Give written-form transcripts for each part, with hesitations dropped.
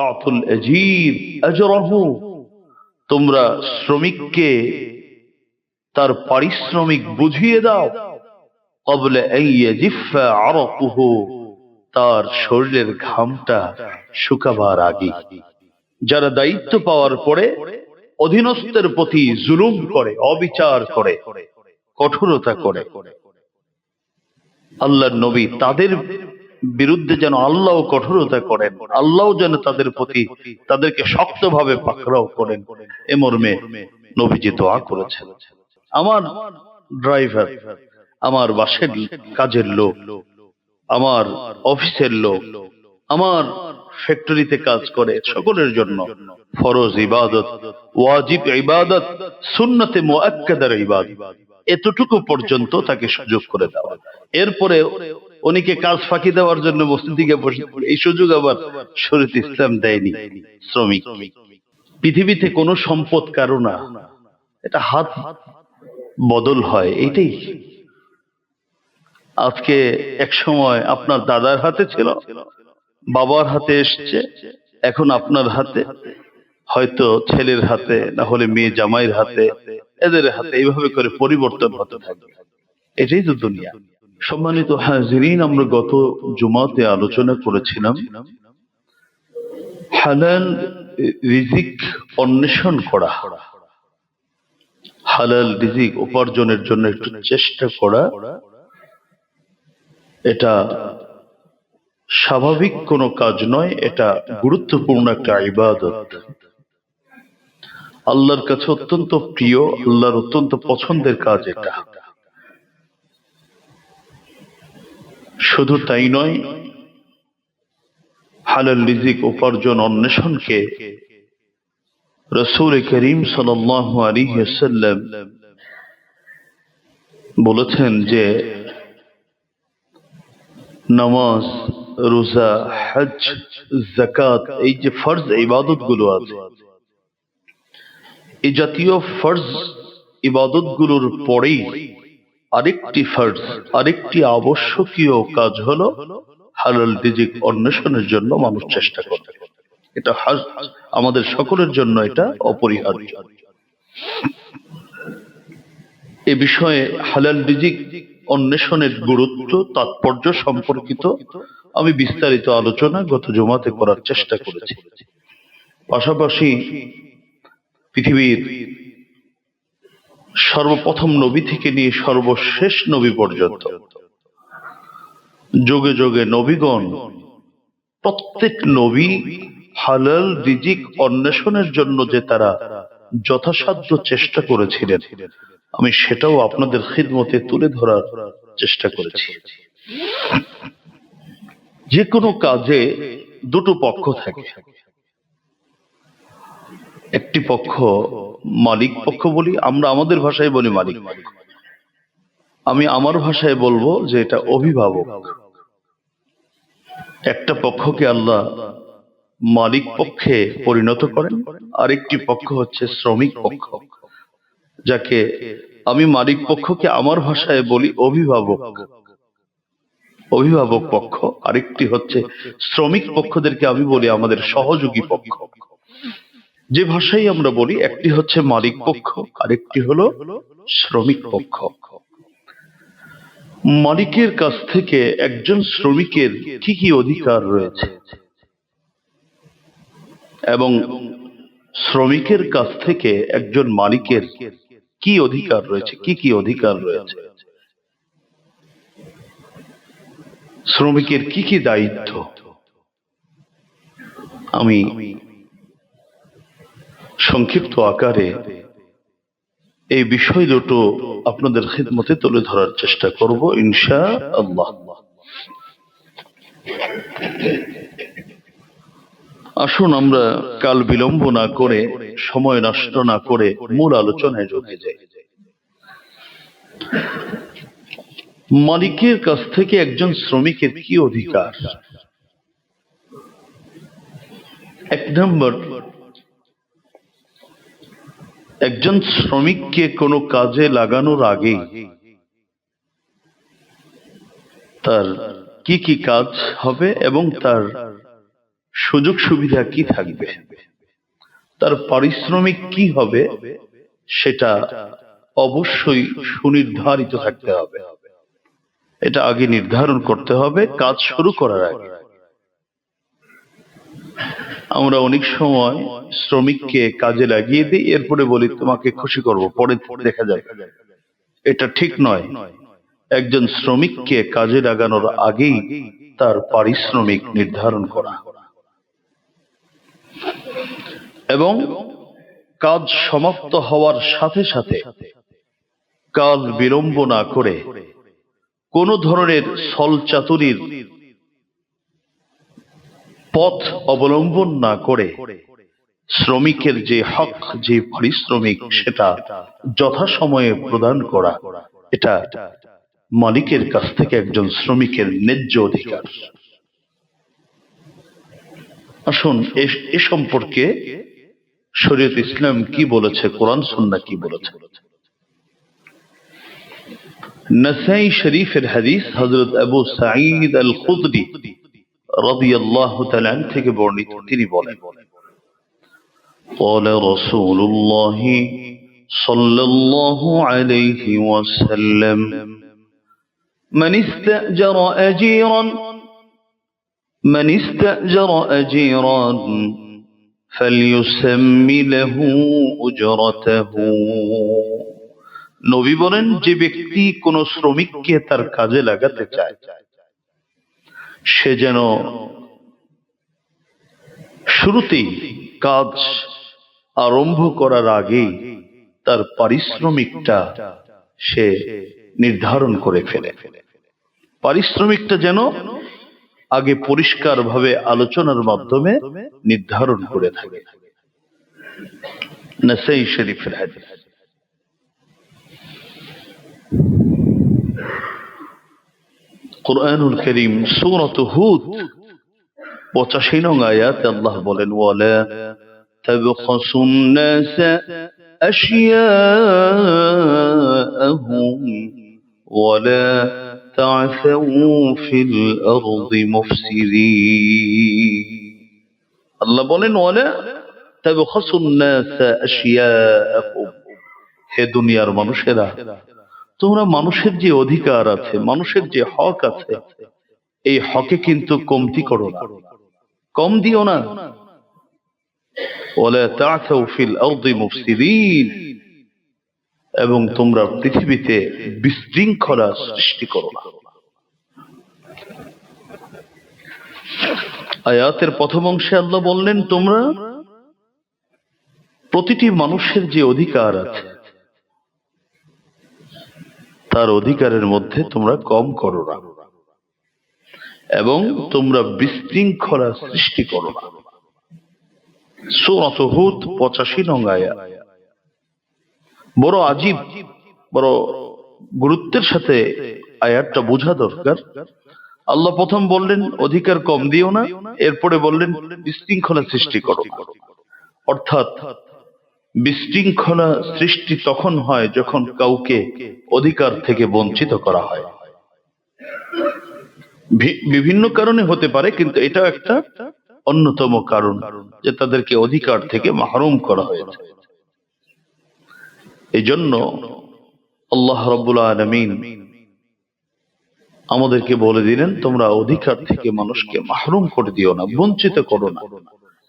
আতুল আজীর আজরাহু, তোমরা শ্রমিককে তার পারিশ্রমিক বুঝিয়ে দাও। ক্বাবলা আন ইয়াজিফা আরাকুহু, তার শরীরের ঘামটা শুকাবার আগে। যারা দায়িত্ব পাওয়ার পরে অধীনস্থের প্রতি জুলুম করে, অবিচার করে, কঠোরতা করে, আল্লাহর নবী তাদের বিরুদ্ধে যেন আল্লাহ কঠোরতা করেন, আল্লাহ যেন তাদের প্রতি তাদেরকে শক্তভাবে পাকড়াও করেন, এ মর্মে নবীজি দোয়া করেছেন। আমার ড্রাইভার, আমার বাসের কাজের লোক, আমার অফিসের লোক, আমার ফ্যাক্টরিতে কাজ করে সকলের জন্য ফরজ ইবাদত, ওয়াজিব ইবাদত, সুন্নতে মুআক্কাদার ইবাদত, এতটুকু পর্যন্ত তাকে সুযোগ করে দেওয়া। এরপরে উনিকে কাজ ফাঁকি দেওয়ার জন্য মসজিদে বসে, এই সুযোগ আবার শরীয়ত ইসলাম দেয়নি। শ্রমিক পৃথিবীতে কোনো সম্পদ কারো না, এটা হাত বদল হয়, এইটাই। আজকে এক সময় আপনার দাদার হাতে ছিল, বাবার হাতে এসছে, এখন আপনার হাতে, হয়তো ছেলের হাতে, না হলে মেয়ে জামাইয়ের হাতে, এদের হাতে, এইভাবে করে পরিবর্তন হতে থাকবে। এটাই তো দুনিয়া। সম্মানিত হাজিরিন, আমরা গত জুমাতে আলোচনা করেছিলাম হালাল রিজিক অন্বেষণ করা, হালাল রিজিক উপার্জনের জন্য একটু চেষ্টা করা, এটা স্বাভাবিক কোনো কাজ নয়, এটা গুরুত্বপূর্ণ একটা ইবাদত। আল্লাহর কাছে অত্যন্ত প্রিয়, আল্লাহর অত্যন্ত পছন্দের কাজ এটা। শুধু তাই নয়, হালাল রিজিক উপার্জন অন্বেষণকে রাসূল করিম সাল্লাল্লাহু আলাইহি ওয়াসাল্লাম বলেছেন যে নামাজ, রোজা, হজ, যাকাত, এই যে ফরজ ইবাদত গুলো আছে, এই জাতীয় ফরজ ইবাদত গুলোর পরেই আরেকটি ফরজ, আরেকটি আবশ্যকীয় কাজ হলো হালাল রিজিক অন্বেষণের জন্য মানুষ চেষ্টা করে। এটা আমাদের সকলের জন্য এটা অপরিহার্য। এ বিষয়ে হালাল রিজিক অন্বেষণের গুরুত্ব, তাৎপর্য সম্পর্কিত আমি বিস্তারিত আলোচনা গত জুমাতে করার চেষ্টা করেছি। পাশাপাশি পৃথিবীর সর্বপ্রথম নবী থেকে নিয়ে সর্বশেষ নবী পর্যন্ত যুগে যুগে নবীগণ, প্রত্যেক নবী হালাল রিজিক অন্বেষণের জন্য যে তারা যথাসাধ্য চেষ্টা করেছিলেন, আমি সেটাও আপনাদের খিদমতে তুলে ধরার চেষ্টা করেছি। যে কোনো কাজে দুটো পক্ষ থাকে, একটি পক্ষ মালিক পক্ষ বলি আমরা, আমাদের ভাষায় বলি মালিক, আমি আমার ভাষায় বলবো যে এটা অভিভাবক। একটা পক্ষকে আল্লাহ মালিক পক্ষে পরিণত করেন, আরেকটি পক্ষ হচ্ছে শ্রমিক পক্ষ, যাকে আমি মালিক পক্ষকে আমার ভাষায় বলি অভিভাবক, অভিভাবক পক্ষ। আরেকটি হচ্ছে শ্রমিক পক্ষদেরকে আমি বলি আমাদের সহযোগী পক্ষ। যে ভাষাই আমরা বলি, একটি হচ্ছে মালিক পক্ষ, আরেকটি হলো শ্রমিক পক্ষ। মালিকের কাছ থেকে একজন শ্রমিকের কি কি অধিকার রয়েছে এবং শ্রমিকের কাছ থেকে একজন মালিকের কি অধিকার রয়েছে, কি কি অধিকার রয়েছে, শ্রমিকের কি কি দায়িত্ব, আমি সংক্ষিপ্ত আকারে এই বিষয় দুটো আপনাদের খিদমতে তুলে ধরার চেষ্টা করব ইনশাআল্লাহ। আসুন আমরা কাল বিলম্ব না করে, সময় নষ্ট না করে মূল আলোচনায় ঢুকে যাই। মালিকের কাছ থেকে একজন শ্রমিকের কি অধিকার? এক নম্বর, একজন শ্রমিককে কোনো কাজে লাগানোর আগে তার কি কি কাজ হবে এবং তার সুযোগ সুবিধা কি থাকবে, তার পারিশ্রমিক কি হবে, সেটা অবশ্যই সুনির্ধারিত থাকতে হবে। এটা আগে নির্ধারণ করতে হবে কাজ শুরু করার আগে। আমরা অনেক সময় শ্রমিককে কাজে লাগিয়ে দিই, এরপরে বলি তোমাকে খুশি করব, পরে দেখা যাবে। এটা ঠিক নয়। একজন শ্রমিককে কাজে লাগানোর আগেই তার পারিশ্রমিক নির্ধারণ করা এবং কাজ সমাপ্ত হওয়ার সাথে সাথে কাজ বিলম্ব না করে কোন ধরনের ছলচাতুরির পথ অবলম্বন না করে শ্রমিকের যে হক, যে পারিশ্রমিক, সেটা যথাসময়ে প্রদান করা, এটা মালিকের কাছ থেকে একজন শ্রমিকের ন্যায্য অধিকার। আসুন এ সম্পর্কে শরীয়ত ইসলাম কি বলেছে, কোরআন সুন্নাহ কি বলেছে। নাসাই শরীফের হাদিস, হযরত আবু সাঈদ আল খুদরি রাদিয়াল্লাহু তাআলা থেকে বর্ণিত, তিনি বলেন قال رسول الله صلى الله عليه وسلم من استأجر أجيرا فليسمي له أجرته। নবী বলেন, যে ব্যক্তি কোন শ্রমিককে তার কাজে লাগাতে চায় সে যেন শুরুতেই কাজ আরম্ভ করার আগেই তার পারিশ্রমিকটা সে নির্ধারণ করে ফেলে। পারিশ্রমিকটা যেন আগে পরিষ্কারভাবে আলোচনার মাধ্যমে নির্ধারণ করে থাকে। নাসাই শরীফের হাদিস। কুরআনুল কারীম সূরাত হুদ 85 নং আয়াতে আল্লাহ বলেন, ওয়ালা তাবখাসুন নাস আশিয়াআহুম ওয়ালা তা'সাউ ফিল আরদি মুফসিদিন। আল্লাহ বলেন, ওয়ালা তাবখাসুন নাস আশিয়াআহুম, হে দুনিয়ার মানুষেরা, তোমরা মানুষের যে অধিকার আছে, মানুষের যে হক আছে, এই হকে কিন্তু কমতি করো না, কম দিও না। ওয়ালা তা'সাউ ফিল আরদি মুফসিদিন, এবং তোমরা পৃথিবীতে বিশৃঙ্খলা সৃষ্টি করো না। আয়াতের প্রথম অংশে আল্লাহ বললেন, তোমরা প্রতিটি মানুষের যে অধিকার আছে তার অধিকারের মধ্যে তোমরা কম করো না এবং তোমরা বিশৃঙ্খলা সৃষ্টি করো না। সূরাত হুদ 85 নং আয়াত। বড় আজীব, বড় গুরুত্বের সাথে আয়াতটা বোঝা দরকার। আল্লাহ প্রথম বললেন অধিকার কম দিও না, এরপরে বললেন বিশৃঙ্খলা সৃষ্টি করো। অর্থাৎ বিশৃঙ্খলা সৃষ্টি তখন হয় যখন কাউকে অধিকার থেকে বঞ্চিত করা হয়। বিভিন্ন কারণে হতে পারে, কিন্তু এটা একটা অন্যতম কারণ যে তাদেরকে অধিকার থেকে মাহরুম করা হয়েছে। এই জন্য আল্লাহ রাব্বুল আলামিন আমাদেরকে বলে দিলেন, তোমরা অধিকার থেকে মানুষকে মাহরুম করে দিও না, বঞ্চিত করো না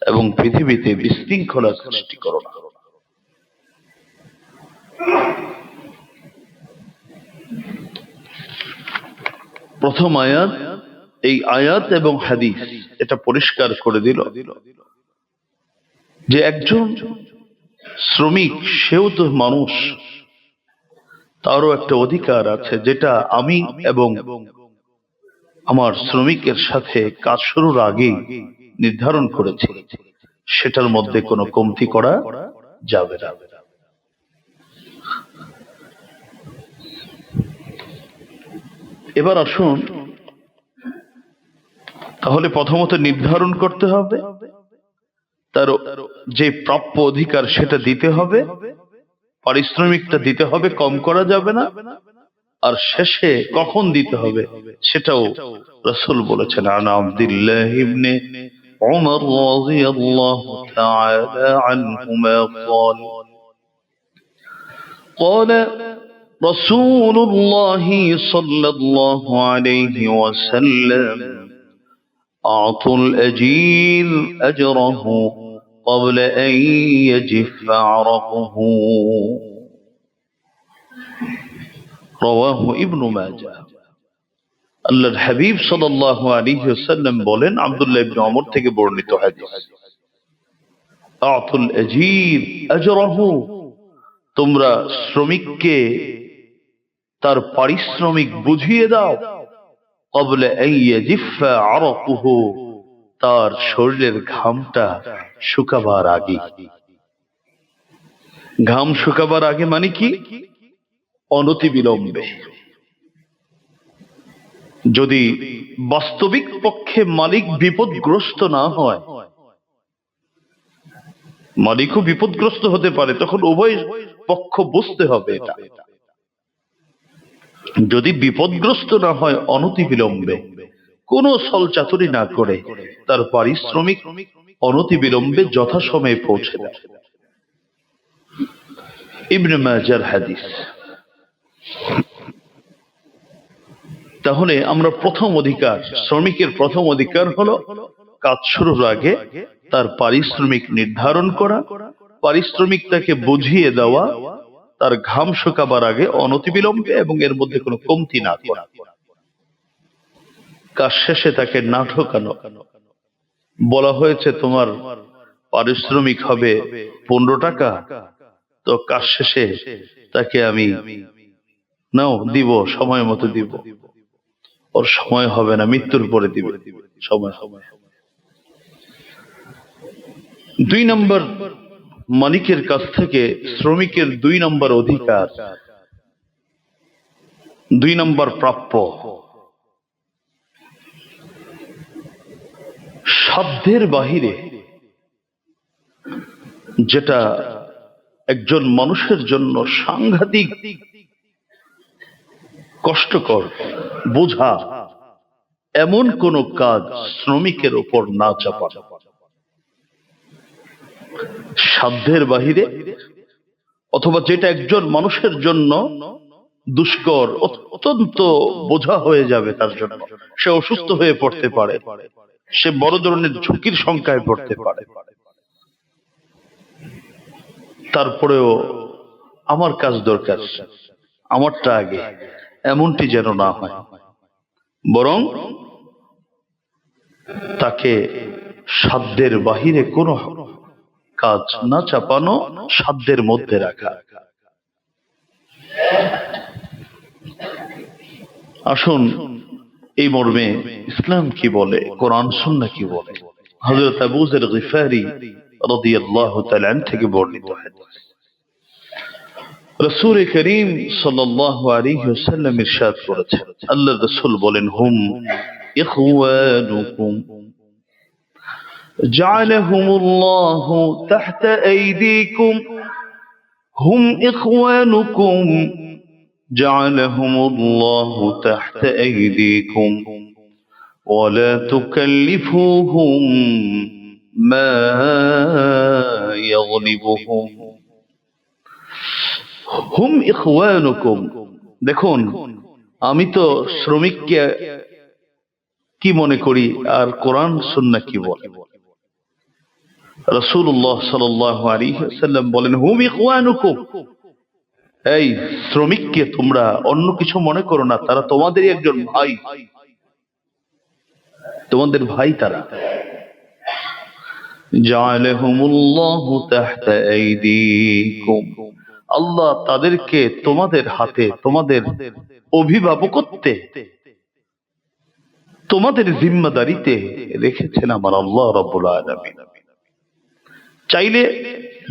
এবং পৃথিবীতে বিশৃঙ্খলা সৃষ্টি করো না। প্রথম আয়াত, এই আয়াত এবং হাদিস এটা পরিষ্কার করে দিল যে একজন শ্রমিক, সেও তো মানুষ, তারও একটা অধিকার আছে যেটা আমি এবং আমার শ্রমিকের সাথে কাজ শুরুর আগেই নির্ধারণ করেছি, সেটার মধ্যে কোনো কমতি করা যাবে না। এবার আসুন, তাহলে প্রথমত নির্ধারণ করতে হবে, তার যে প্রাপ্য অধিকার সেটা দিতে হবে, পারিশ্রমিকটা দিতে হবে, কম করা যাবে না। আর শেষে কখন দিতে হবে সেটাও রাসূল বলেছেন। আন আব্দুল্লাহ ইবনে عمر رضي الله تعالى عنهما قال رسول الله صلى الله عليه وسلم أعطوا الأجير أجره قبل أن يجف عرقه رواه ابن ماجه আল্লাহর হাবিব সাল্লাল্লাহু আলাইহি ওয়াসাল্লাম বলেন, আব্দুল্লাহ ইবনে ওমর থেকে বর্ণিত হাদিস, আতুল আজীর আজরাহু, তোমরা শ্রমিককে তার পারিশ্রমিক বুঝিয়ে দাও, ক্বাবলা আন ইয়াজিফা আরাকুহু, তার শরীরের ঘামটা শুকাবার আগে। ঘাম শুকাবার আগে মানে কি? অনতিবিলম্বে। যদি বাস্তবিক পক্ষে মালিক বিপদগ্রস্ত না হয়, মালিকও বিপদগ্রস্ত হতে পারে, তখন উভয় পক্ষ বুঝতে হবে এটা। যদি বিপদগ্রস্ত না হয়, অনতিবিলম্বে কোনো ছলচাতুরি না করে তার পারিশ্রমিক অনতিবিলম্বে যথাসময়ে পৌঁছে দেয়। ইবনে মাজার হাদিস। তাহলে আমরা প্রথম অধিকার, শ্রমিকের প্রথম অধিকার হলো কাজ শুরুর আগে তার পারিশ্রমিক নির্ধারণ করা, পারিশ্রমিক তাকে বুঝিয়ে দেওয়া, তার ঘাম শুকাবার আগে অনতিবিলম্বে, এবং এর মধ্যে কোনো কমতি না করা। কাজ শেষে তাকে না ঠকানো। বলা হয়েছে তোমার পারিশ্রমিক হবে 15 টাকা, তো কাজ শেষে তাকে আমি নাও দিব, সময় মতো দিব, ওর সময় হবে না, মৃত্যুর পরে দিবে সময়। 2 নম্বর, মালিকের কাছ থেকে শ্রমিকের 2 নম্বর অধিকার, 2 নম্বর প্রাপ্য, সাধ্যের বাহিরে যেটা একজন মানুষের জন্য সাংঘাতিক কষ্টকর, বোঝা, এমন কোন কাজ শ্রমিকের উপর না চাপানো। সাধ্যের বাহিরে, অথবা যেটা একজন মানুষের জন্য দুষ্কর, অত্যন্ত বোঝা হয়ে যাবে তার জন্য, সে অসুস্থ হয়ে পড়তে পারে, সে বড় ধরনের ঝুঁকির সংখ্যায় পড়তে পারে, তারপরেও আমার কাজ দরকার, আমারটা আগে, এমনটি যেন না হয়, বরং তাকে সাধ্যের বাহিরে কোনো কাজ না চাপানো, সাধ্যের মধ্যে রাখা। আসুন এই মর্মে ইসলাম কি বলে, কোরআন সুন্নাহ কি বলে। হযরত আবু যর গিফারি রাদিয়াল্লাহু তাআলা আনহু থেকে বর্ণিত হাদিস, রাসূল করিম সাল্লাল্লাহু আলাইহি ওয়াসাল্লাম ইরশাদ করেছেন, আল্লাহর রাসূল বলেন, হুম ইখওয়ানুকুম জাআলাহুমুল্লাহু তাহতা আইদিকুম, হুম ইখওয়ানুকুম জাআলাহুমুল্লাহু তাহতা আইদিকুম ওয়ালা তুকাল্লিফুহুম মা ইয়াগলিবুহুম। হুম ইখওয়ানুকুম, দেখুন আমি তো শ্রমিককে কি মনে করি, আর কোরআন সুন্নাহ কি বলে। রাসূলুল্লাহ সাল্লাল্লাহু আলাইহি ওয়াসাল্লাম বলেন, হুম ইখওয়ানুকুম, এই শ্রমিককে তোমরা অন্য কিছু মনে করো না, তারা তোমাদেরই একজন ভাই, তোমাদের ভাই তারা। জাআলাহুমুল্লাহু তাহতা আইদিকুম, আল্লাহ তাদেরকে তোমাদের হাতে, তোমাদের অভিভাবকত্বে, তোমাদের জিম্মাদারিতে রেখেছেন আমার আল্লাহ রাব্বুল আলামিন। চাইলে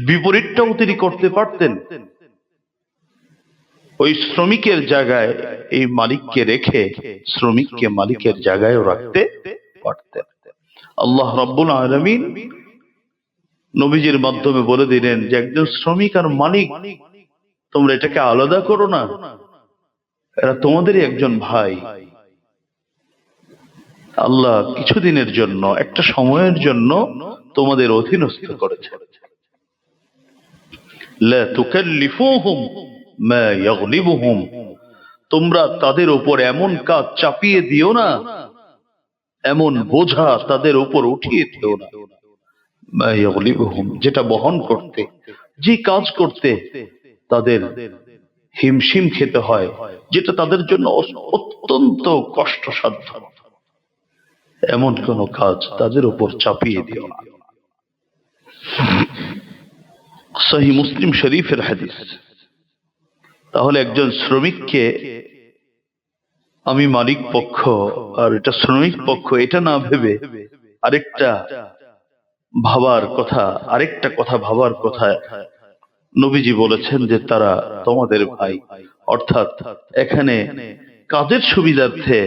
বিপরীতটাও তিনি করতে পারতেন, ওই শ্রমিকের জায়গায় এই মালিককে রেখে শ্রমিককে মালিকের জায়গায়ও রাখতে পারতেন। আল্লাহ রাব্বুল আলামিন নবীজির মাধ্যমে বলে দিলেন যে একজন শ্রমিক আর মালিক, তোমরা এটাকে আলাদা করো না, এরা তোমাদেরই একজন ভাই। আল্লাহ কিছুদিনের জন্য, একটা সময়ের জন্য তোমাদের অধীনস্থ করেছে। লা তুকাল্লিফুহুম মা ইয়াগলিবুহুম, তোমরা তাদের উপর এমন কাজ চাপিয়ে দিও না, এমন বোঝা তাদের উপর উঠিয়ে দিও না, মা ইয়াগলিবুহুম, যেটা বহন করতে, যে কাজ করতে তাদের হিমশিম খেতে হয়, যেটা তাদের জন্য অত্যন্ত কষ্টসাধ্য, এমন কোন কাজ তাদের উপর চাপিয়ে দিও না। সহিহ মুসলিম শরীফের হাদিস। তাহলে একজন শ্রমিককে আমি মালিক পক্ষ আর এটা শ্রমিক পক্ষ, এটা না ভেবে আরেকটা কথা ভাবার কথা নবীজি বলেছেন যে তারা তোমাদের ভাই। অর্থাৎ এখানে কাজের সুবিধার্থে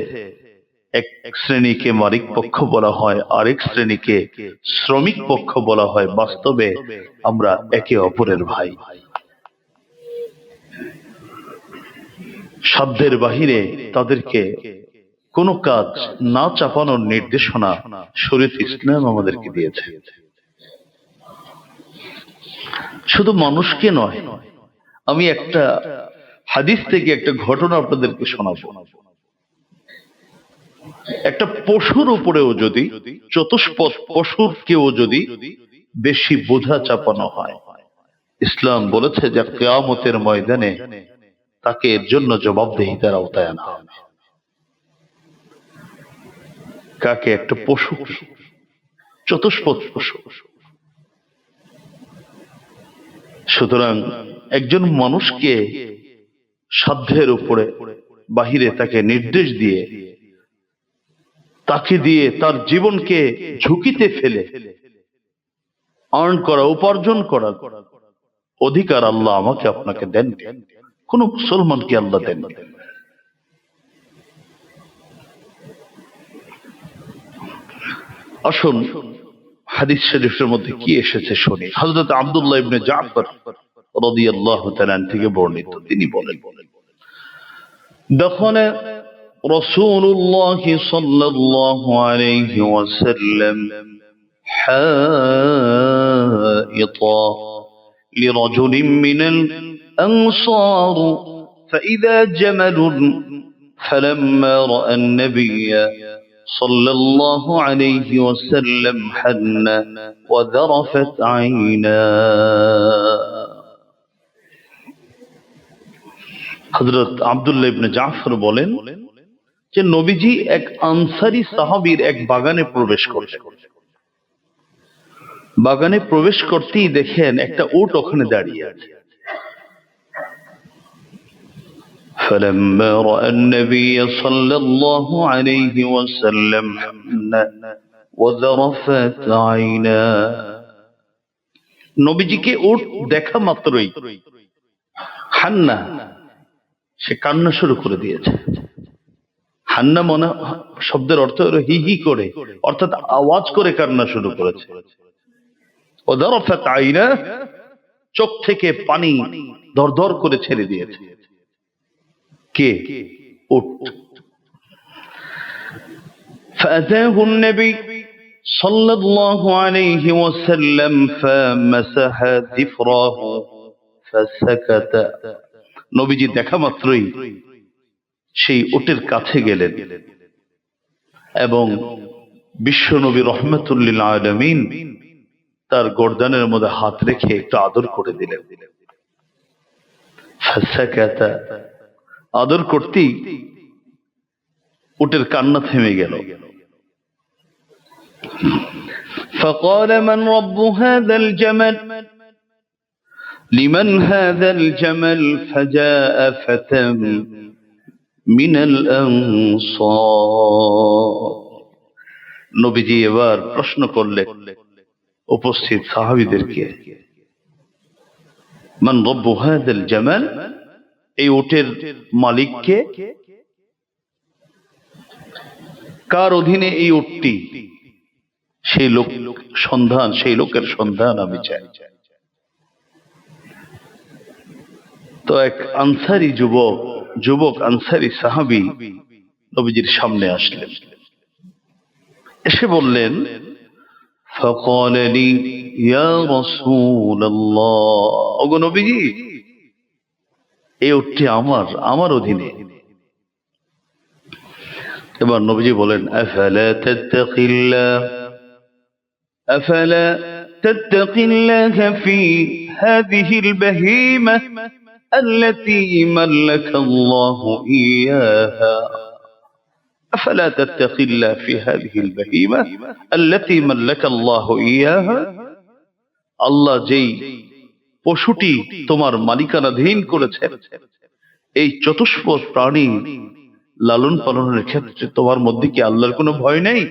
এক শ্রেণীকে মালিক পক্ষ বলা হয়, আরেক শ্রেণীকে শ্রমিক পক্ষ বলা হয়। বাস্তবে আমরা একে অপরের ভাই। সাধ্যের বাহিরে তাদেরকে কোনো কাজ না চাপানোর নির্দেশনা শরীয়ত ইসলাম আমাদেরকে দিয়েছে। শুধু মানুষকে নয়, আমি একটা হাদিস থেকে একটা ঘটনা আপনাদেরকে শোনাবো। একটা পশুর উপরেও যদি, চতুষ্পদ পশুরকেও যদি বেশি বোঝা চাপানো হয়, ইসলাম বলেছে যে কিয়ামতের ময়দানে তাকে এর জন্য জবাবদিহিতার আওতায় আনা হবে। কাকে? একটা পশু, চতুষ্পদ পশু। সুতরাং একজন মানুষকে সাধ্যের উপরে বাহিরে তাকে নির্দেশ দিয়ে, তাকে দিয়ে তার জীবনকে ঝুঁকিতে ফেলে আর্ন করা, উপার্জন করার অধিকার আল্লাহ আমাকে আপনাকে দেন, কোন মুসলমানকে আল্লাহ দেন। আসুন হাদিস শরীফের মধ্যে কি এসেছে শুনি। হযরত আব্দুল্লাহ ইবনে জাফর রাদিয়াল্লাহু তাআলা থেকে বর্ণিত, তিনি বলেন, دخل رسول الله صلى الله عليه وسلم حائطا لرجل من الأنصار فإذا جمل فلما رأى النبي صلى الله عليه وسلم حن وذرفت عيناه। হযরত আব্দুল্লাহ ইবনে জাফর বলেন যে নবীজি এক আনসারী সাহাবীর এক বাগানে প্রবেশ করলেন। বাগানে প্রবেশ করতেই দেখেন একটা উট ওখানে দাঁড়িয়ে আছে। فلما رأى النبي صلى الله عليه وسلم حن وذرفت عيناه, নবীজিকে উট দেখা মাত্রই হান্না, সে কান্না শুরু করে দিয়েছে। হান্না মনে শব্দের অর্থ হলো হি হি করে, অর্থাৎ আওয়াজ করে কান্না শুরু করেছে। ওয়াদারাফাত আইনা, চোখ থেকে পানি দরদর করে ছেড়ে দিয়েছে। কে? উট। فأتاه النبي صلى الله عليه وسلم فمسح ذفره فسكت, নবীজি দেখা মাত্রই সেই উটের কাছে গেলেন এবং বিশ্ব নবী রাহমাতুল লিল আলামিন তার গর্দানের মধ্যে হাত রেখে একটু আদর করে দিলেন। ফাসাকাতা, আদর করতেই উটের কান্না থেমে গেল। فقال من رب هذا الجمل لمن هذا الجمل فجاء فتى من الأنصار, নবীজি এবার প্রশ্ন করলেন উপস্থিত সাহাবীদেরকে, মান রব্বু হাযাল জামাল, এই উটের মালিক কে? কার অধীনে এই উটটি? সেই লোকের সন্ধান আমি চাই। তো এক আনসারী যুবক আনসারী সাহাবী নবীজির সামনে আসলেন। এসে বললেন, فقال لي يا رسول الله, ওগো নবীজি, এই উটটি আমার অধীনে। এবার নবীজি বলেন, আফালা তাত্তাকিল্লাহ আফালা তাত্তাকিল্লাহ ফি হাযিহিল বাহীমা আল্লাতী মাল্লাকা আল্লাহু ইয়াহা أفلا تتقي الله في هذه البهيمة التي ملك الله إياها, আল্লাহ যেই পশুটি তোমার মালিকানাধীন করেছেন, এই চতুষ্পদ প্রাণী লালন পালনের ক্ষেত্রে তোমার মধ্যে কি আল্লাহর কোনো ভয় নেই?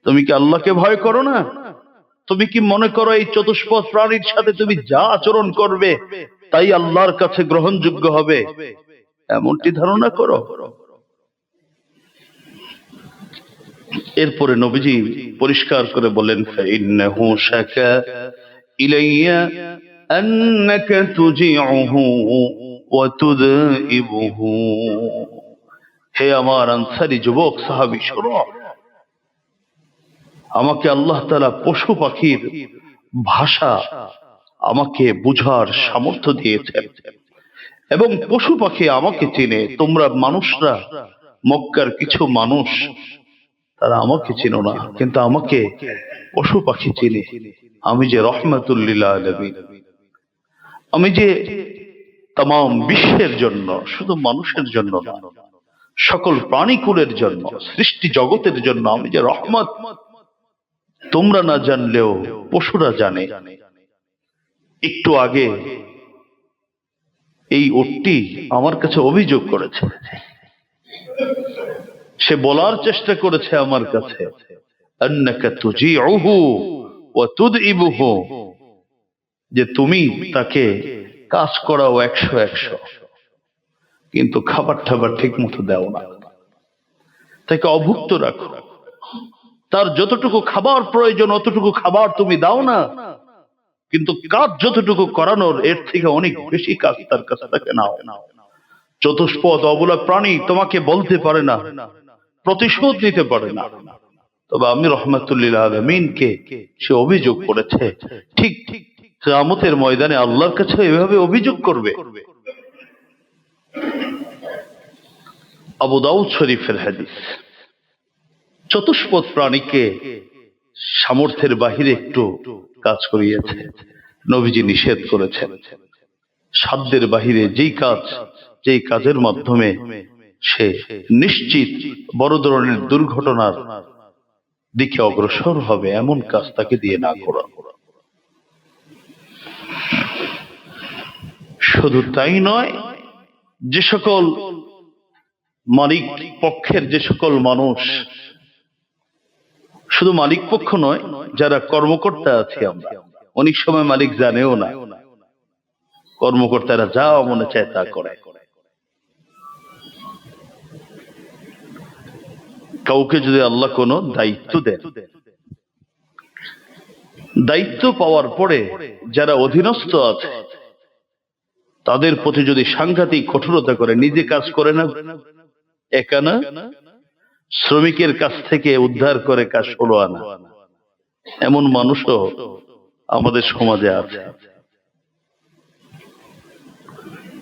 তুমি কি আল্লাহকে ভয় করো না? তুমি কি মনে করো এই চতুষ্পদ প্রাণীর সাথে তুমি যা আচরণ করবে তাই আল্লাহর কাছে গ্রহণযোগ্য হবে? এমনটি ধারণা করো? এরপরে নবীজি পরিষ্কার করে বলেন, ফাইন্নাহু শাকা ইলাইয়া আন্নাকা তুজিউহু ওয়া তুদইবুহু, হে আমার আনসারী যুবক সাহাবী, শোনো, আমাকে আল্লাহ তাআলা পশু পাখির ভাষা আমাকে বুঝার সামর্থ্য দিয়েছেন এবং পশু পাখি আমাকে চিনে। তোমরা মানুষরা, মক্কার কিছু মানুষ, তারা আমাকে চিনো না, কিন্তু আমাকে পশু পাখি চিনে। আমি যে রহমাতুল লিল আলামিন, আমি যে তামাম বিশ্বের জন্য, শুধু মানুষের জন্য না, সকল প্রাণীকুলের জন্য, সৃষ্টি জগতের জন্য আমি যে রহমত, তোমরা না জানলেও পশুরা জানে। একটু আগে এই উটটি আমার কাছে অভিযোগ করেছে, সে বলার চেষ্টা করেছে আমার কাছে, আন্নাকা তুজিউহু ওয়া তুদইবুহু, যে তুমি তাকে কাজ করাও 100 কিন্তু খাবার টাবার ঠিক মতো দাও না, তাকে অভুক্ত রাখো, তার যতটুকু খাবার প্রয়োজন অতটুকু খাবার তুমি দাও না, কিন্তু কাজ যতটুকু করানোর এর থেকে অনেক বেশি কাজ তার কাছ থেকে নাও। চতুষ্পদ অবলা প্রাণী তোমাকে বলতে পারে না, প্রতিশোধ নিতে পারে না, তবে আমি রহমাতুল লিল আলামিনকে সে অভিযোগ করেছে। ঠিক কিয়ামতের ময়দানে আল্লাহর কাছে এভাবে অভিযোগ করবে। আবু দাউদ শরীফের হাদিস। চতুষ্পদ প্রাণীকে সামর্থ্যের বাহিরে একটু কাজ করিয়েছে, নবীজি নিষেধ করেছেন। সাধ্যের বাহিরে যেই কাজের মাধ্যমে সে নিশ্চিত বড় ধরনের দুর্ঘটনার দিকে অগ্রসর হবে, এমন কাজ তাকে দিয়ে না করা। শুধু তাই নয়, যে সকল মালিক পক্ষের যে সকল মানুষ, শুধু মালিক পক্ষ নয়, যারা কর্মকর্তা আছে আমরা, অনেক সময় মালিক জানেও না, কর্মকর্তারা যা মনে চায় তা করে। কাউকে যদি আল্লাহ কোনো দায়িত্ব দেন, দায়িত্ব পাওয়ার পরে যারা অধীনস্থ আছে তাদের প্রতি যদি সাংঘাতিক কঠোরতা করে, নিজে কাজ করে না, একা না, শ্রমিকের কাছ থেকে উদ্ধার করে কাজ 16 আনা, এমন মানুষও আমাদের সমাজে আছে।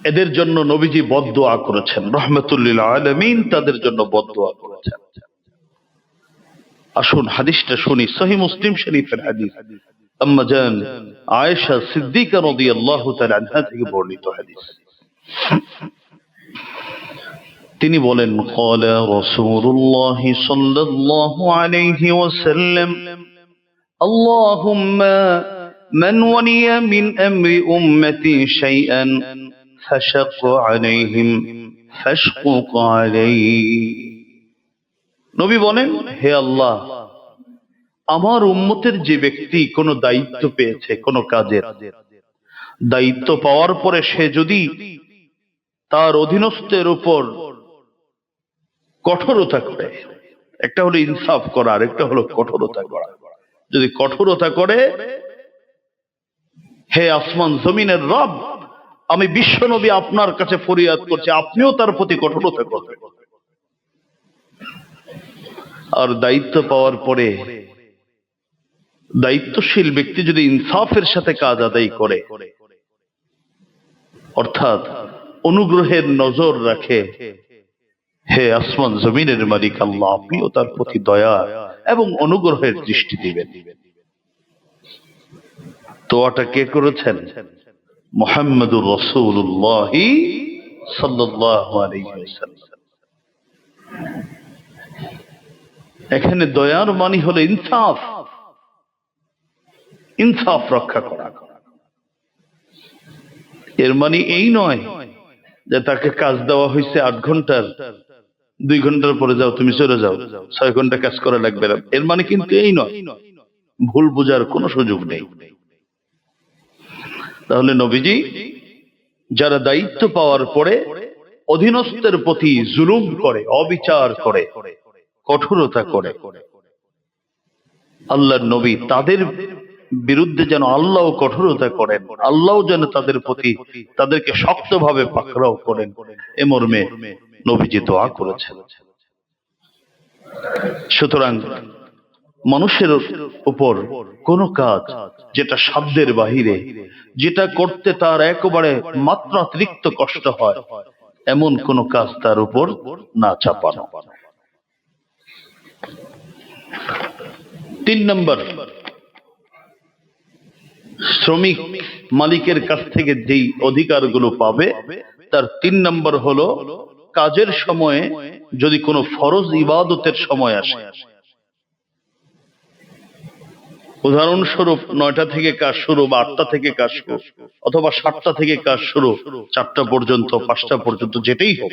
এদের জন্য নবীজি বদদুয়া করেছেন, রহমাতুল লিল আলামিন তাদের জন্য বদদুয়া করেছেন। আসুন হাদিসটা শুনি, সহিহ মুসলিম শরীফের হাদিস, আম্মা জান আয়েশা সিদ্দিকা রাদিয়াল্লাহু তাআলা আনহা থেকে বর্ণিত হাদিস। তিনি বলেন, ক্বালা রাসূলুল্লাহ সাল্লাল্লাহু আলাইহি ওয়াসাল্লাম, আল্লাহুম্মা মান ওয়ালিয়া মিন আমরি উম্মতি শাইআন ফাশাক্কা আলাইহিম ফাশকুক আলাইহি। নবী বলেন, হে আল্লাহ, আমার উম্মতের যে ব্যক্তি কোনো দায়িত্ব পেয়েছে, কোনো কাজের দায়িত্ব পাওয়ার পরে সে যদি তার অধীনস্থের উপর কঠোরতা করে, একটা হলো ইনসাফ করা, আর একটা হলো কঠোরতা করা, যদি কঠোরতা করে, হে আসমান জমিনের রব, আমি বিশ্ব নবী আপনার কাছে ফরিয়াদ করছি, আপনিও তার প্রতি কঠোরতা করবেন। আর দায়িত্ব পাওয়ার পরে দায়িত্বশীল ব্যক্তি যদি ইনসাফের সাথে কাজ আদায় করে, অর্থাৎ অনুগ্রহের নজর রাখে, হে আসমান জমিনের মালিক আল্লাহ, আপনিও তার প্রতি দয়া এবং অনুগ্রহের দৃষ্টি দিবেন। দোয়াটা কে করেছেন? মুহাম্মদুর রাসূলুল্লাহ সাল্লাল্লাহু আলাইহি ওয়াসাল্লাম। এখানে দয়ার মানে হলো ইনসাফ, ইনসাফ রক্ষা করা। এর মানে এই নয় যে তাকে কাজ দেওয়া হয়েছে 8 ঘন্টার, 2 ঘন্টার পরে যাও, তুমি চলে যাও, 6 ঘন্টা কাজ করা লাগবে না। এর মানে কিন্তু এই নয়, ভুল বোঝার কোনো সুযোগ নেই। তাহলে নবীজি যারা দায়িত্ব পাওয়ার পরে অধীনস্থের প্রতি জুলুম করে, অবিচার করে, কঠোরতা করে, আল্লাহর নবী তাদের বিরুদ্ধে যেন আল্লাহ কঠোরতা করেন, আল্লাহ যেন তাদের প্রতি তাদেরকে শক্তভাবে পাকড়াও করেন, এ মর্মে নবীজি দোয়া করেছেন। সুতরাং মানুষের উপর কোন কাজ যেটা সাধ্যের বাহিরে, যেটা করতে তার একেবারে মাত্রাতিরিক্ত কষ্ট হয়, এমন কোন কাজ তার উপর না চাপানো। 3 নম্বর, শ্রমিক মালিকের কাছ থেকে যেই অধিকারগুলো পাবে তার 3 নম্বর হলো কাজের সময়ে যদি কোনো ফরজ ইবাদতের সময় আসে, উদাহরণস্বরূপ 9টা থেকে কাজ শুরু বা 8টা থেকে কাজ শুরু, অথবা 7টা থেকে কাজ শুরু 4টা পর্যন্ত, 5টা পর্যন্ত, যেটাই হোক,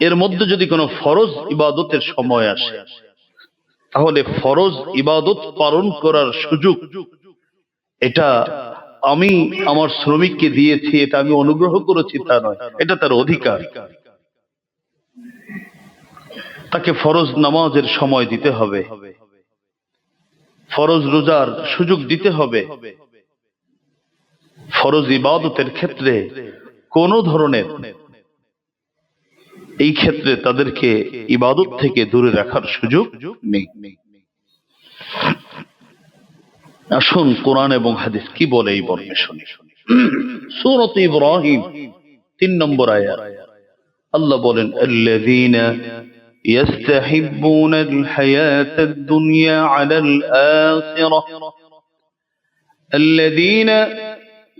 এর মধ্যে যদি কোনো ফরজ ইবাদতের সময় আসে, তাহলে ফরজ ইবাদত পালন করার সুযোগ এটা আমি আমার শ্রমিককে দিয়েছি, এটা আমি অনুগ্রহ করেছি তা নয়, এটা তার অধিকার। তাকে ফরজ নামাজের সময় দিতে হবে, ফরজ রোজার সুযোগ দিতে হবে। ফরজ ইবাদতের ক্ষেত্রে কোন ধরনের এই ক্ষেত্রে তাদেরকে ইবাদত থেকে দূরে রাখার সুযোগ নেই। আসুন কোরআন এবং হাদিস কি বলে এই বর্ণে শুনি। সূরাত ইব্রাহিম 3 নম্বর আয়াত, আল্লাহ বলেন, আল্লাযীনা ইয়াস্তাহিব্বুনাল হায়াতাদ দুনিয়া আলাল আখিরাহ, আল্লাযীনা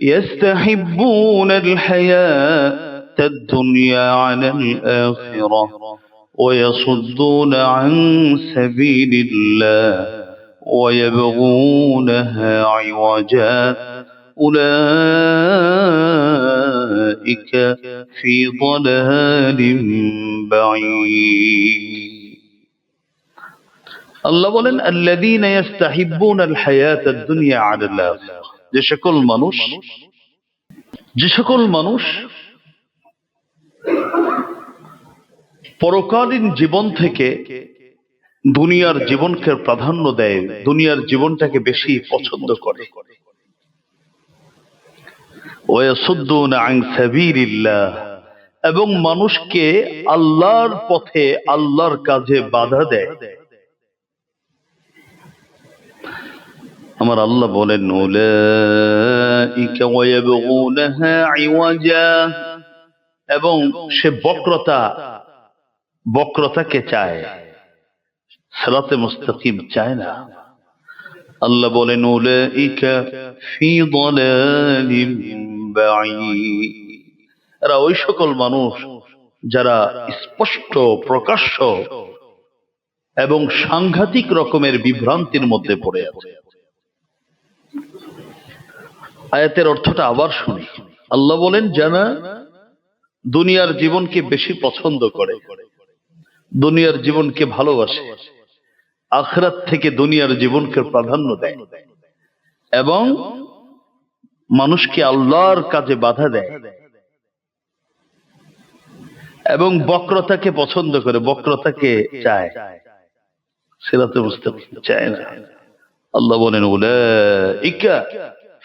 ইয়াস্তাহিব্বুনাল হায়াতাদ দুনিয়া আলাল আখিরাহ ওয়া ইয়াসুদ্দুনা আন সাবিলিল্লাহ ويبغونها عوجا أولئك في ضلال بعيد। আল্লাহ বলেন, الذين يستحبون الحياة الدنيا على الآخرة, যে সকল মানুষ পরকালীন জীবন থেকে দুনিয়ার জীবনকে প্রাধান্য দেয়, দুনিয়ার জীবনটাকে বেশি পছন্দ করে, ওয়াসুদ্দুনা আন সাবিলিল্লাহ, এবং মানুষকে আল্লাহর পথে, আল্লাহর কাজে বাধা দেয়। আমার আল্লাহ বলেন, উলাইকা ওয়ায়াবগুনাহা ইওয়াজা, এবং সে বক্রতাকে চায়, সিরাতে মুস্তাকিম চায় না। আল্লাহ বলেন, উলাইকা ফি দালালিম বাঈদ, এরা ওই সকল মানুষ যারা স্পষ্ট, প্রকাশ্য এবং সাংঘাতিক রকমের বিভ্রান্তির মধ্যে পড়ে আছে। আয়াতের অর্থটা আবার শুনি। আল্লাহ বলেন, যারা দুনিয়ার জীবনকে বেশি পছন্দ করে, দুনিয়ার জীবনকে ভালোবাসে, আখিরাত থেকে দুনিয়ার জীবনকে প্রাধান্য দেয়, এবং মানুষকে আল্লাহর কাজে বাধা দেয়, এবং বক্রতাকে পছন্দ করে, বক্রতাকে চায়, সিরাতে মুস্তাকিম চায় না। আল্লাহ বলেন, উলাইকা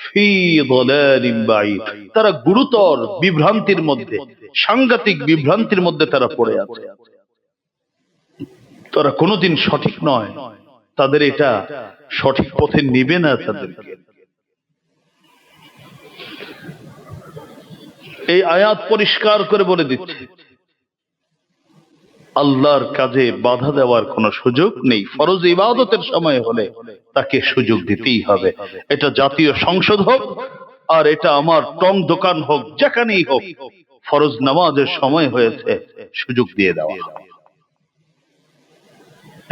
ফি দালালিম বাঈদ, তারা গুরুতর বিভ্রান্তির মধ্যে, সাংঘাতিক বিভ্রান্তির মধ্যে তারা পড়ে আছে। তারা কোনোদিন সঠিক নয়, তাদের এটা সঠিক পথে নিবে না। তাদেরকে এই আয়াত পরিষ্কার করে বলে দিচ্ছে, আল্লাহর কাজে বাধা দেওয়ার কোনো সুযোগ নেই। ফরজ ইবাদতের সময় হলে তাকে সুযোগ দিতেই হবে। এটা জাতীয় সংসদ হোক আর এটা আমার টং দোকান হোক, যেখানেই হোক, ফরজ নামাজের সময় হয়েছে, সুযোগ দিয়ে দেওয়া হবে।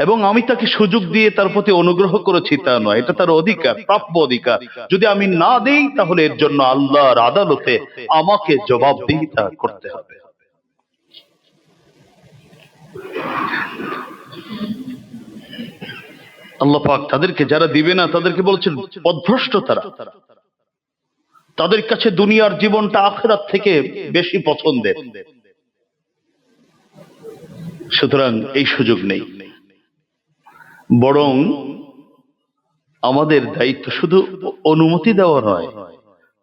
এবং আমি তাকে সুযোগ দিয়ে তার প্রতি অনুগ্রহ করেছি তা নয়, এটা তার অধিকার, প্রাপ্য অধিকার। যদি আমি না দেই তাহলে এর জন্য আল্লাহর আদালতে আমাকে জবাবদিহিতা করতে হবে। আল্লাহ পাক তাদেরকে যারা দিবে না তাদেরকে বলছেন পথভ্রষ্ট তারা, তাদের কাছে দুনিয়ার জীবনটা আখিরাত থেকে বেশি পছন্দের। সুতরাং এই সুযোগ নেই, বরং আমাদের দায়িত্ব শুধু অনুমতি দেওয়া নয়,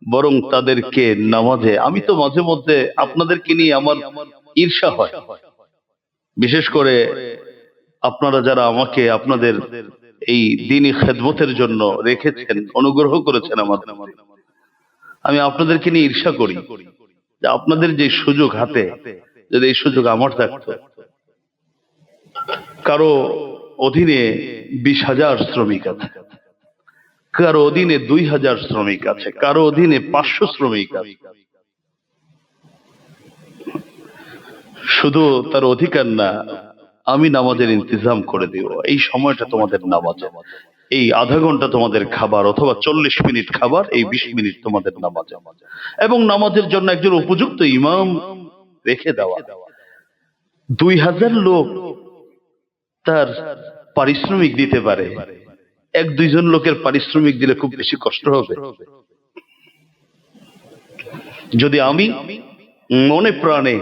বরং তাদেরকে নামাজে, আমি তো মাঝে মধ্যে আপনাদেরকে নিয়ে আমার ঈর্ষা হয়, বিশেষ করে আপনারা যারা আমাকে আপনাদের এই দ্বীনি খেদমতের জন্য রেখেছেন, অনুগ্রহ করেছেন আমাদের, আমি আপনাদেরকে নিয়ে ঈর্ষা করি যে আপনাদের যে সুযোগ হাতে, যদি এই সুযোগ আমার থাকতো। কারো অধীনে 20,000 শ্রমিক আছে, কারো অধীনে 2,000 শ্রমিক আছে, কারো অধীনে 500 শ্রমিক আছে। শুধু তার অধিকার না, আমি নামাজের ইন্তজাম করে দিব, এই সময়টা তোমাদের নামাজে, এই আধা ঘন্টা তোমাদের খাবার, অথবা 40 মিনিট খাবার, এই 20 মিনিট তোমাদের নামাজে, এবং নামাজের জন্য একজন উপযুক্ত ইমাম রেখে দেওয়া। 2,000 লোক তার পারিশ্রমিক দিতে পারে, 1-2 জন লোকের পারিশ্রমিক দিলে খুব বেশি কষ্ট হবে। যদি আমি মনে প্রাণে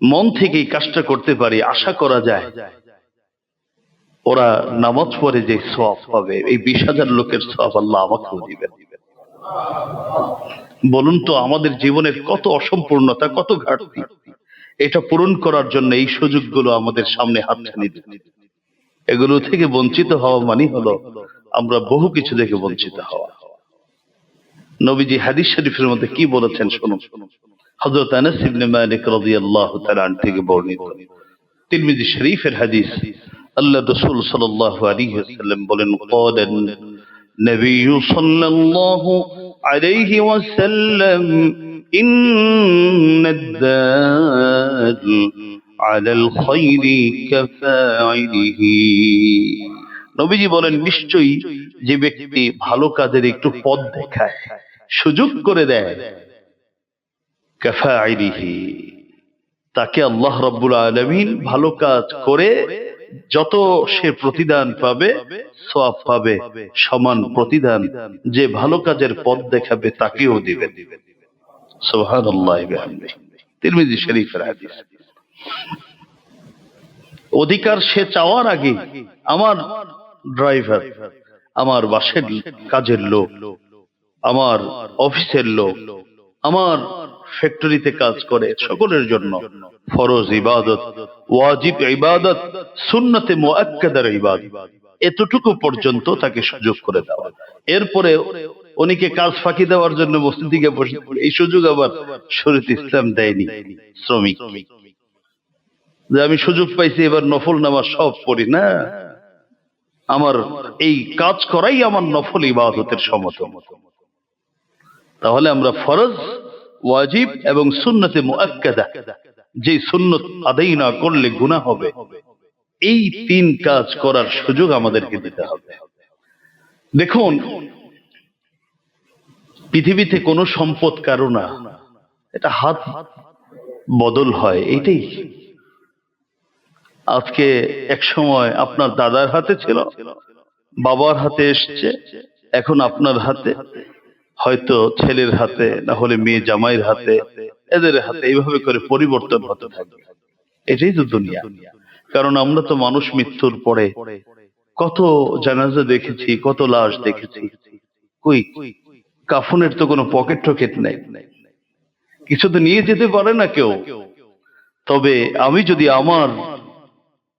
মন থেকেই কাজটা করতে পারি, আশা করা যায় ওরা নামাজ পড়ে যে সওয়াব পাবে, এই 20,000 লোকের সওয়াব আল্লাহ আমাকেও দিবেন। বলুন তো, আমাদের জীবনের কত অসম্পূর্ণতা, কত ঘাটতি, এটা পূরণ করার জন্য এই সুযোগগুলো আমাদের সামনে হাতছানি দিতে, এগুলো থেকে বঞ্চিত হওয়া মানে হলো আমরা বহু কিছু থেকে বঞ্চিত হওয়া। নবীজি হাদিস শরীফের মধ্যে কি বলেছেন শুনুন। হযরত আনাস ইবনে মালিক রাদিয়াল্লাহু তাআলা আনহু থেকে বর্ণিত, তিরমিজি শরীফের হাদিস, আল্লাহ রাসূল সাল্লাল্লাহু আলাইহি ওয়াসাল্লাম বলেন, ক্বালান নবী সাল্লাল্লাহু আলাইহি ওয়াসাল্লাম, ইন্নাদ দাল আলাল খায়রি কাফাইলিহি। নবীজি বলেন, নিশ্চয়ই যে ব্যক্তি ভালো কাজের একটু পথ দেখায়, সুযোগ করে দেয়, কাফাইলিহি, তাকে আল্লাহ রাব্বুল আলামিন ভালো কাজ করে যত সে প্রতিদান পাবে, সওয়াব পাবে, সমান প্রতিদান যে ভালো কাজের পথ দেখাবে তাকেও দিবেন। সুবহানাল্লাহ বিহামদিহি। তিরমিজি শরীফের হাদিস। অধিকার সে চাওয়ার আগে আমার ড্রাইভার, আমার বাসের কাজের লোক, আমার অফিসের লোক, আমার ফ্যাক্টরিতে কাজ করে, সকলের জন্য ফরজ ইবাদত, ওয়াজিব ইবাদত, সুন্নতে মুআক্কাদার ইবাদত, এতটুকু পর্যন্ত তাকে সুযোগ করে দেওয়া। এরপরে উনিকে কাজ ফাঁকি দেওয়ার জন্য মসজিদে বসে, এই সুযোগ আবার শরীয়ত ইসলাম দেয়নি। শ্রমিক যে আমি সুযোগ পাইছি এবার নফল নামাজ সব পড়ি না, আমার এই কাজ করাই আমার নফল ইবাদতের সমতুল্য। তাহলে আমরা ফরজ, ওয়াজিব এবং সুন্নতে মুআক্কাদা, যে সুন্নত আদায় না করলে গুনাহ হবে, এই 3 কাজ করার সুযোগ আমাদেরকে দিতে হবে। দেখুন, পৃথিবীতে কোনো সম্পদ কারো না, এটা হাত বদল হয়, এইটাই। আজকে এক সময় আপনার দাদার হাতে ছিল, বাবার হাতে এসছে, এখন আপনার হাতে, হয়তো ছেলের হাতে, না হলে মেয়ে জামাইয়ের হাতে, এদের হাতে, এইভাবে করে পরিবর্তন হতে থাকবে। এটাই তো দুনিয়া। কারণ আমরা তো মানুষ মৃত্যুর পরে কত জানাজা দেখেছি, কত লাশ দেখেছি, কই কাফনের তো কোনো পকেট টকেট নেই, কিছু তো নিয়ে যেতে পারে না কেউ। তবে আমি যদি আমার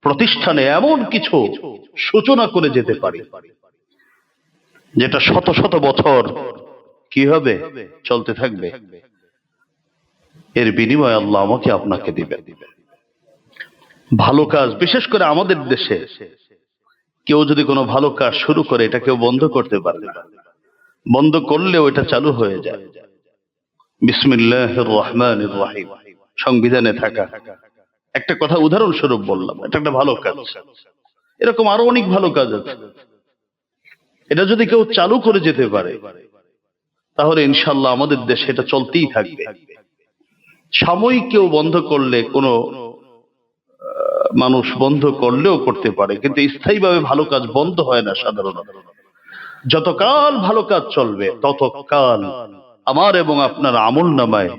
প্রতিষ্ঠানে এমন কিছু সূচনা করে যেতে পারি যেটা শত শত বছর কি হবে, চলতে থাকবে। এর বিনিময়ে আল্লাহ আমাকে আপনাকে দিবেন। ভালো কাজ, বিশেষ করে আমাদের দেশে কেউ যদি কোনো ভালো কাজ শুরু করে এটা কেউ বন্ধ করতে পারে না, বন্ধ করলেও এটা চালু হয়ে যায়। বিসমিল্লাহির রহমানির রহিম সংবিধানে থাকা একটা কথা উদাহরণস্বরূপ বললাম, এটা একটা ভালো কাজ। এরকম আরো অনেক ভালো কাজ আছে। এটা যদি কেউ চালু করে যেতে পারে তাহলে ইনশাআল্লাহ আমাদের দেশে এটা চলতেই থাকবে। সাময়িক কেউ বন্ধ করলে, কোনো মানুষ বন্ধ করলেও করতে পারে, কিন্তু স্থায়ীভাবে ভালো কাজ বন্ধ হয় না সাধারণত। যতকাল ভালো কাজ চলবে ততকাল আমার এবং আপনার আমল নামায়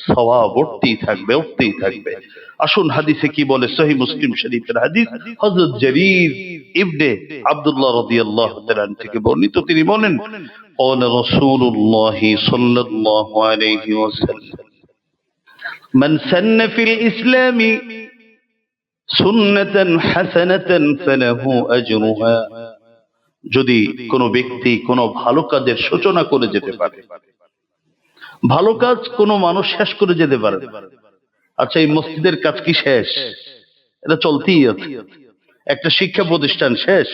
সওয়াব উঠতেই থাকবে, উঠতেই থাকবে। আসুন হাদিসে কি বলে, সহিহ মুসলিম শরীফের হাদিস, হযরত জারীর ইবনে আব্দুল্লাহ রাদিয়াল্লাহু তাআলা থেকে বর্ণিত। তিনি বলেন, قال رسول الله صلى الله عليه وسلم من سن في الإسلام سنة حسنة فله أجرها। যদি কোনো ব্যক্তি কোনো ভালো কাজের সূচনা করে যেতে পারে, ভালো কাজ কোনো মানুষ শেষ করে যেতে পারে। আচ্ছা, এই মসজিদের কাজ কি শেষ? এটা চলতেই আছে। একটা শিক্ষা প্রতিষ্ঠান শেষ?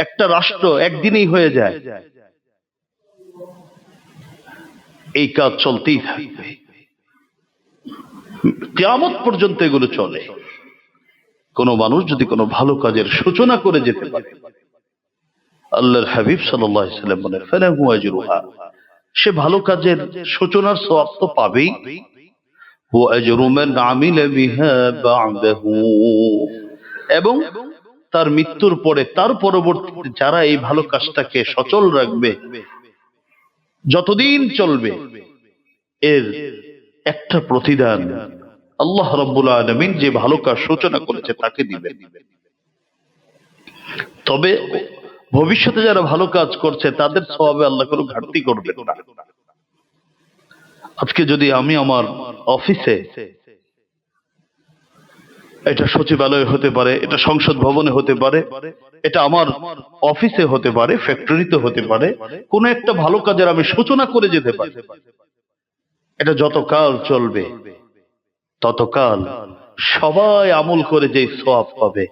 একটা রাষ্ট্র একদিনেই হয়ে যায়? এই কাজ চলতেই থাকবে, কিয়ামত পর্যন্ত এগুলো চলে। কোন মানুষ যদি কোনো ভালো কাজের সূচনা করে যেতে পারে, আল্লাহর হাবিব সাল্লাল্লাহু আলাইহি ওয়াসাল্লাম বলেন, ফালাহু আজরুহা, সে ভালো কাজের সূচনার সওয়াব তো পাবেই, ওয়া আজরু মান আমিলা বিহা বা'দাহু, এবং তার মৃত্যুর পরে তার পরবর্তীতে যারা এই ভালো কাজটাকে সচল রাখবে, যতদিন চলবে, এর একটা প্রতিদান আল্লাহ রাব্বুল আলামিন যে ভালো কাজ সূচনা করেছে তাকে দিবেন। তবে ভবিষ্যতে যারা ভালো কাজ করছে তাদের সওয়াবে আল্লাহ কোনো ঘাটতি করবেন না। আজকে যদি আমি আমার অফিসে, এটা সচিবালয় হতে পারে, এটা সংসদ ভবনে হতে পারে, এটা আমার অফিসে হতে পারে, ফ্যাক্টরিতে হতে পারে, কোন একটা ভালো কাজের আমি সূচনা করে যেতে পারি, এটা যতকাল চলবে ততকাল সবাই আমল করে যে সওয়াব পাবে,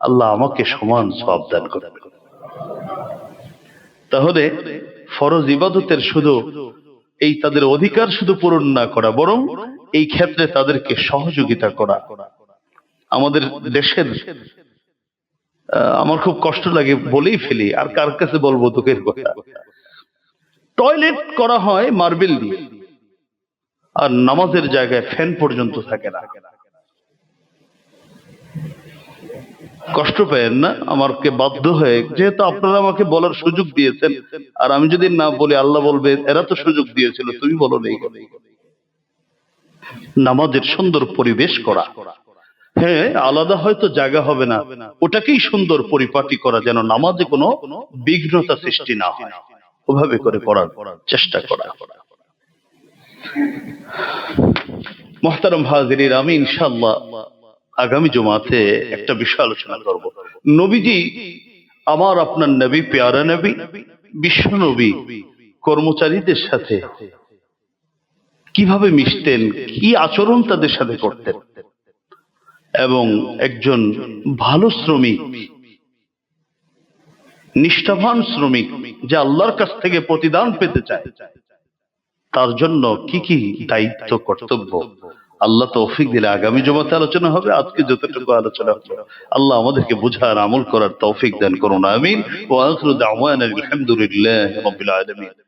আল্লাহ আমাকে সমান সওয়াব দান করবে। তাহলে ফরজ ইবাদতের শুধু এই তাদের অধিকার শুধু পূরণ না করা, বরং এই ক্ষেত্রে তাদেরকে সহযোগিতা করা। আমাদের দেশের, আমার খুব কষ্ট লাগে, বলেই ফেলি, আর কার কাছে বলবো দুঃখের কথা, টয়লেট করা হয় মার্বেল দিয়ে, আর নামাজের জায়গায় ফ্যান পর্যন্ত থাকে না। কষ্ট পেয়েন না, আমাকে বাধ্য হয়ে, যেহেতু আপনারা আমাকে বলার সুযোগ দিয়েছেন, আর আমি যদি না বলি আল্লাহ বলবে এরা তো সুযোগ দিয়েছিল, তুমি বলো নেই। নামাজের সুন্দর পরিবেশ করা, হ্যাঁ আলাদা হয়তো জায়গা হবে না, ওটাকেই সুন্দর পরিপাটি করা, যেন নামাজে কোনো বিঘ্নতা সৃষ্টি না হয়, ওভাবে করে পড়ার চেষ্টা করা। মুহতারাম হাজিরিন, আমি ইনশাআল্লাহ আগামী জুমাতে একটা বিষয় আলোচনা করব। নবীজি, আমার আপনার নবী, পেয়ারা নবী, বিশ্ব নবী, কর্মচারীদের সাথে কিভাবে মিশতেন, কি আচরণ তাদের সাথে করতেন, এবং একজন ভালো শ্রমিক, নিষ্ঠাবান শ্রমিক, যে আল্লাহর কাছ থেকে প্রতিদান পেতে চায়, তার জন্য কি কি দায়িত্ব, কর্তব্য, আল্লাহ তৌফিক দিলে আগামী জুমাতে আলোচনা হবে। আজকে যতটুকু আলোচনা হলো, আল্লাহ আমাদেরকে বুঝার, আমল করার তৌফিক দান করুন, আমিন। ওয়া আখিরু দাওয়ানা আলহামদুলিল্লাহি রাব্বিল আলামিন।